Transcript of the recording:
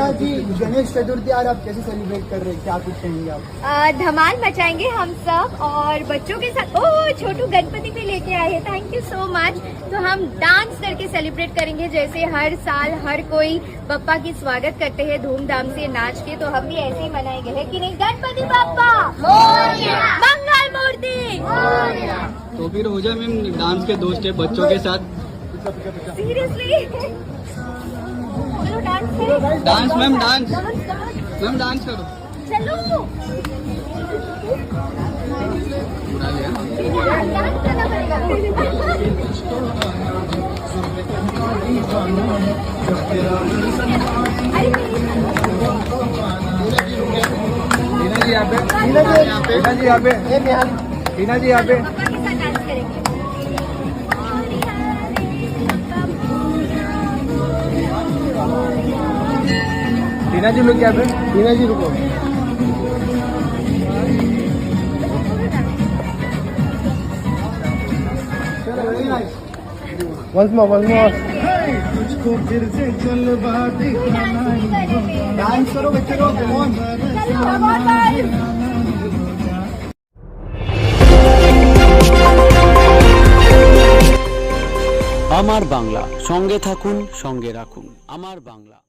नेहा जी, गणेश चतुर्थी आज आप कैसे सेलिब्रेट कर रहे हैं, क्या कुछ कहेंगे आप? धमाल मचाएंगे हम सब और बच्चों के साथ। ओह, छोटू गणपति भी लेके आए हैं, थैंक यू सो मच। तो हम डांस करके सेलिब्रेट करेंगे, जैसे हर साल हर कोई पप्पा की स्वागत करते हैं धूमधाम से नाच के, तो हम भी ऐसे ही मनाएंगे, है कि नहीं? गणपति बप्पा मंगल मूर्ति। तो फिर हो जाए मैम डांस के 2 स्टेप बच्चों के साथ। सीरियसली चलो डांस करें। Dance ma'am, dance ma'am, dance करो। चलो डांस करना पड़ेगा। टीना जी यहाँ पे, टीना जी यहाँ पे, टीना जी यहाँ पे। पापा के साथ डांस करेंगे। टीना जी लोग यहाँ पे, टीना जी रुको। वंस मोर डांस करो बच्चे को, कौन? আমার বাংলা, সঙ্গে থাকুন, সঙ্গে রাখুন। আমার বাংলা।